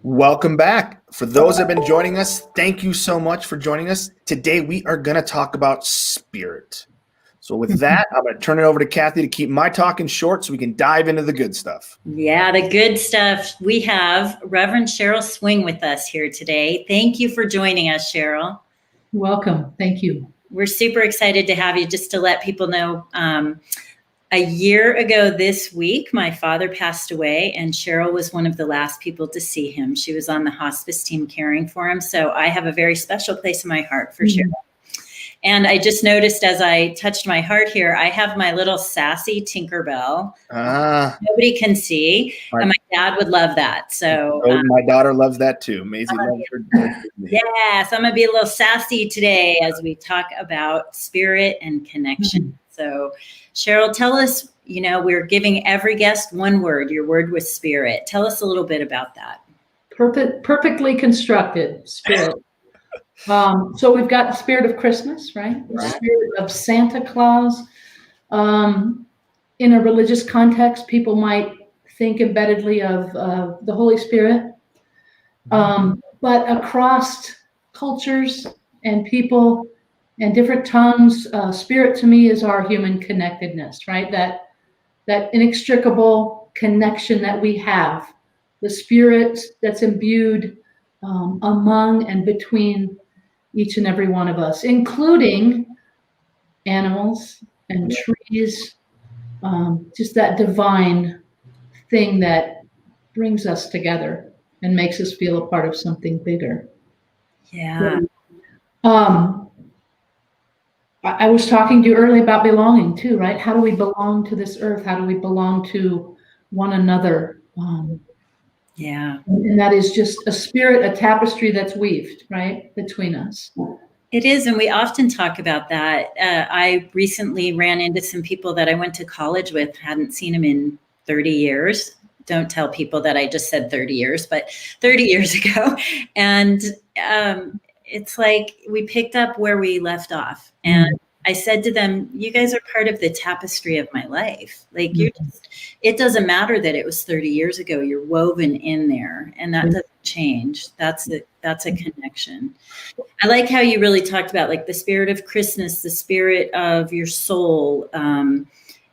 Welcome back. For those that have been joining us, thank you so much for joining us. Today we are going to talk about spirit. So with that, I'm going to turn it over to Kathy to keep my talking short so we can dive into the good stuff. Yeah, the good stuff. We have Reverend Cheryl Swing with us here today. Thank you for joining us, Cheryl. Welcome. Thank you. We're super excited to have you. Just to let people know, a year ago this week, my father passed away, and Cheryl was one of the last people to see him. She was on the hospice team caring for him. So I have a very special place in my heart for Cheryl. And I just noticed as I touched my heart here, I have my little sassy Tinkerbell. Nobody can see. And my dad would love that. So my daughter loves that too. Maisie loves her. Yes, I'm going to be a little sassy today as we talk about spirit and connection. So Cheryl, tell us, we're giving every guest one word. Your word was spirit. Tell us a little bit about that. Perfectly constructed spirit. So we've got the spirit of Christmas, right? The spirit of Santa Claus. In a religious context, people might think embeddedly of the Holy Spirit. But across cultures and people and different tongues, spirit to me is our human connectedness, right? That inextricable connection that we have, the spirit that's imbued among and between each and every one of us, including animals and trees, just that divine thing that brings us together and makes us feel a part of something bigger. Yeah. I was talking to you earlier about belonging too, right? How do we belong to this earth? How do we belong to one another? Yeah. And that is just a spirit, a tapestry that's weaved, right, between us. It is, and we often talk about that. I recently ran into some people that I went to college with, hadn't seen them in 30 years. Don't tell people that I just said 30 years, but 30 years ago. And it's like we picked up where we left off. And I said to them, you guys are part of the tapestry of my life. Like it doesn't matter that it was 30 years ago. You're woven in there, and that doesn't change. That's a connection. I like how you really talked about like the spirit of Christmas, the spirit of your soul,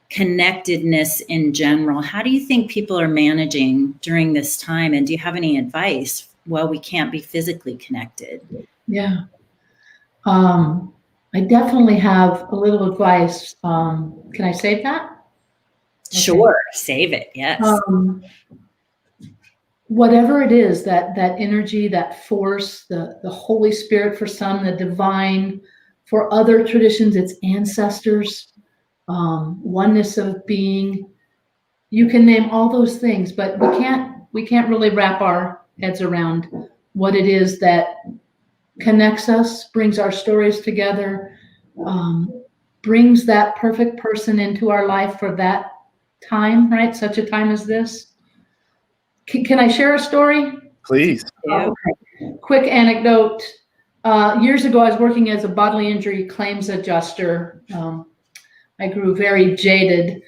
connectedness in general. How do you think people are managing during this time? And do you have any advice while we can't be physically connected? Yeah. I definitely have a little advice. Can I save that? Sure. Okay. Save it. Yes. Whatever it is, that energy, that force, the Holy Spirit for some, the divine, for other traditions, it's ancestors, oneness of being. You can name all those things, but we can't really wrap our heads around what it is that connects us, brings our stories together, brings that perfect person into our life for that time, right? Such a time as this. Can I share a story? Please. Yeah. Okay. Quick anecdote. Years ago, I was working as a bodily injury claims adjuster. I grew very jaded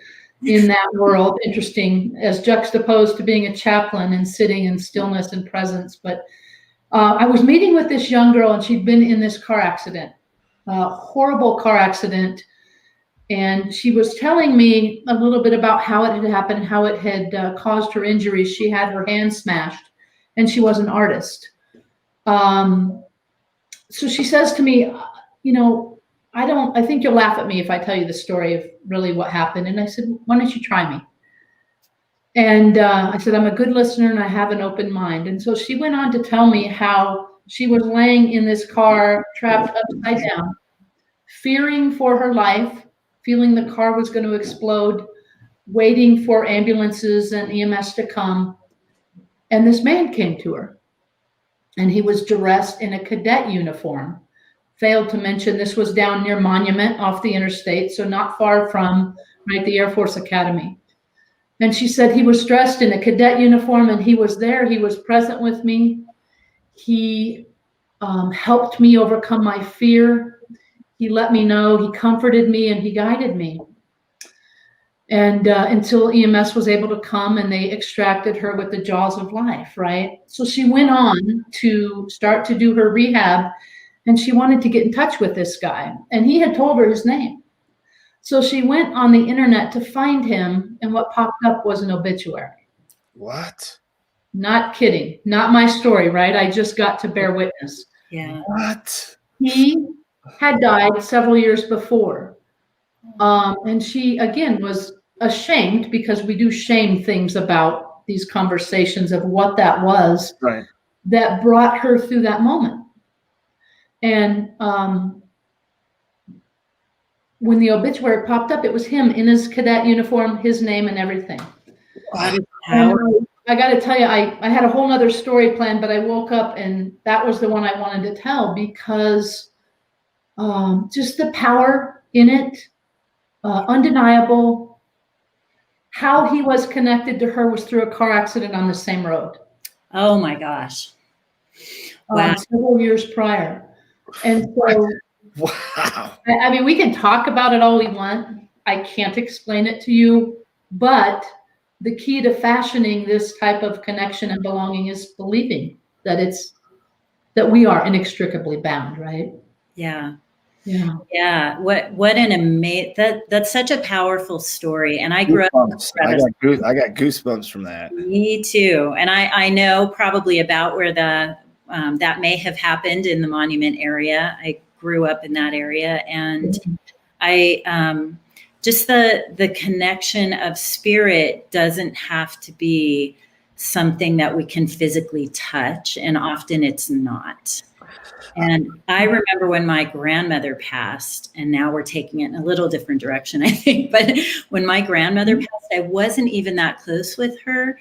in that world. Interesting, as juxtaposed to being a chaplain and sitting in stillness and presence. But I was meeting with this young girl, and she'd been in this car accident, horrible car accident. And she was telling me a little bit about how it had happened, how it had caused her injuries. She had her hand smashed, and she was an artist. So she says to me, I think you'll laugh at me if I tell you the story of really what happened. And I said, why don't you try me? And I said, I'm a good listener and I have an open mind. And so she went on to tell me how she was laying in this car, trapped upside down, fearing for her life, feeling the car was going to explode, waiting for ambulances and EMS to come. And this man came to her, and he was dressed in a cadet uniform. Failed to mention this was down near Monument off the interstate, so not far from the Air Force Academy. And she said he was dressed in a cadet uniform, and he was there. He was present with me. He helped me overcome my fear. He let me know, he comforted me, and he guided me. And until EMS was able to come and they extracted her with the jaws of life, right? So she went on to start to do her rehab, and she wanted to get in touch with this guy. And he had told her his name. So she went on the internet to find him, and what popped up was an obituary. What? Not kidding. Not my story, right? I just got to bear witness. Yeah. What? He had died several years before. And she, again, was ashamed, because we do shame things about these conversations of what that was, Right. that brought her through that moment. And when the obituary popped up, it was him in his cadet uniform, his name and everything. Wow. And I got to tell you, I had a whole nother story planned, but I woke up and that was the one I wanted to tell, because just the power in it, undeniable. How he was connected to her was through a car accident on the same road. Oh my gosh. Wow. Several years prior. And so, Wow. I mean, we can talk about it all we want. I can't explain it to you, but the key to fashioning this type of connection and belonging is believing that we are inextricably bound, right? Yeah. Yeah. Yeah. What an amazing, that's such a powerful story. And I grew up. I got goosebumps from that. Me too. And I know probably about where that may have happened in the Monument area. I grew up in that area, and I just the connection of spirit doesn't have to be something that we can physically touch, and often it's not. And I remember when my grandmother passed, and now we're taking it in a little different direction, I think. But when my grandmother passed, I wasn't even that close with her.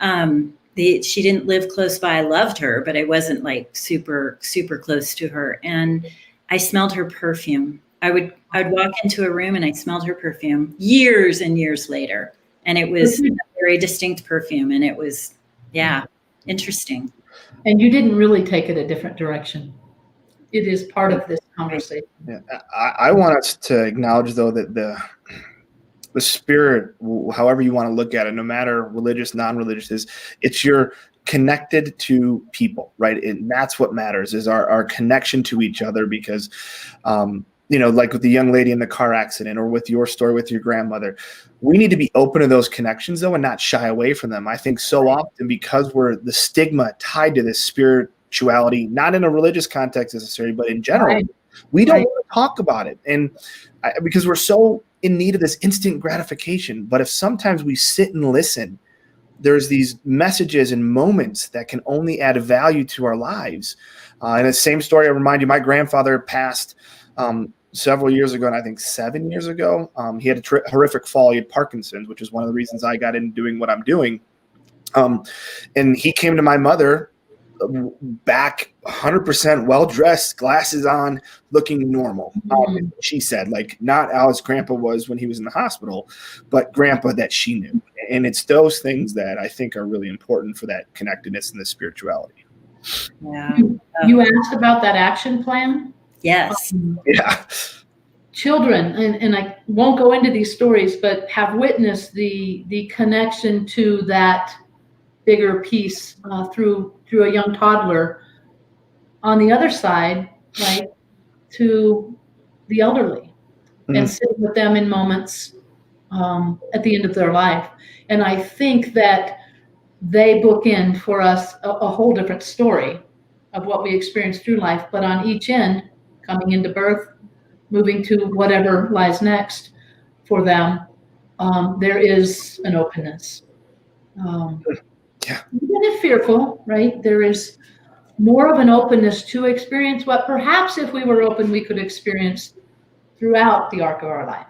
She didn't live close by. I loved her, but I wasn't like super, super close to her. And I smelled her perfume. I would walk into a room and I smelled her perfume years and years later. And it was a very distinct perfume. And it was, interesting. And you didn't really take it a different direction. It is part of this conversation. Yeah. I want us to acknowledge, though, that the spirit, however you want to look at it, no matter religious, non-religious, it's you're connected to people, right? And that's what matters, is our connection to each other, because, like with the young lady in the car accident, or with your story with your grandmother, we need to be open to those connections, though, and not shy away from them. I think so often, because we're the stigma tied to this spirituality, not in a religious context necessarily, but in general, we don't want to talk about it. And because we're so in need of this instant gratification. But if sometimes we sit and listen, there's these messages and moments that can only add value to our lives. And the same story, I remind you, my grandfather passed several years ago, and I think 7 years ago. He had a horrific fall. He had Parkinson's, which is one of the reasons I got into doing what I'm doing. And he came to my mother back 100% well-dressed, glasses on, looking normal. She said, like, not as grandpa was when he was in the hospital, but grandpa that she knew. And it's those things that I think are really important for that connectedness and the spirituality. Yeah. You asked about that action plan? Yes. Yeah. Children, and I won't go into these stories, but have witnessed the connection to that bigger piece through a young toddler. On the other side, right, to the elderly, and sit with them in moments at the end of their life. And I think that they bookend for us a whole different story of what we experience through life. But on each end, coming into birth, moving to whatever lies next for them, there is an openness. Even if fearful, right? There is more of an openness to experience what perhaps if we were open, we could experience throughout the arc of our life.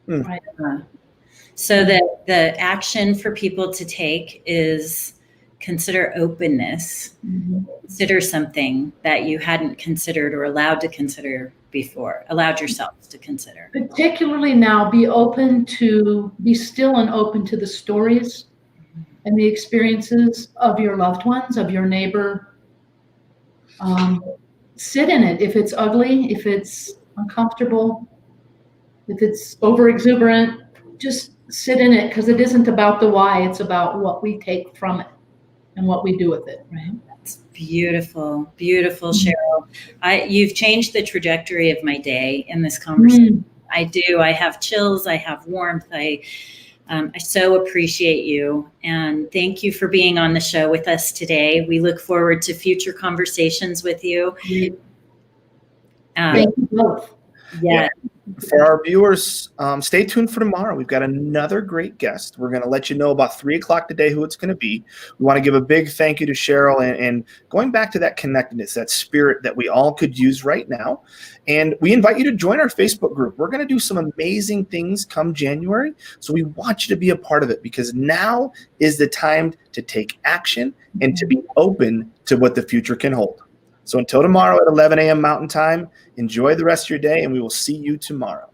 Right? So the action for people to take is consider openness. Consider something that you hadn't considered or allowed to consider before, allowed yourself to consider. Particularly now, be still and open to the stories and the experiences of your loved ones, of your neighbor. Sit in it. If it's ugly, if it's uncomfortable, if it's over exuberant, just sit in it, because it isn't about the why, it's about what we take from it and what we do with it, right? It's beautiful, beautiful, Cheryl. You've changed the trajectory of my day in this conversation. I do. I have chills. I have warmth. I so appreciate you, and thank you for being on the show with us today. We look forward to future conversations with you. Thank you both. Yeah. For our viewers, stay tuned for tomorrow. We've got another great guest. We're going to let you know about 3 o'clock today who it's going to be. We want to give a big thank you to Cheryl and going back to that connectedness, that spirit that we all could use right now. And we invite you to join our Facebook group. We're going to do some amazing things come January. So we want you to be a part of it, because now is the time to take action and to be open to what the future can hold. So until tomorrow at 11 a.m. Mountain Time, enjoy the rest of your day, and we will see you tomorrow.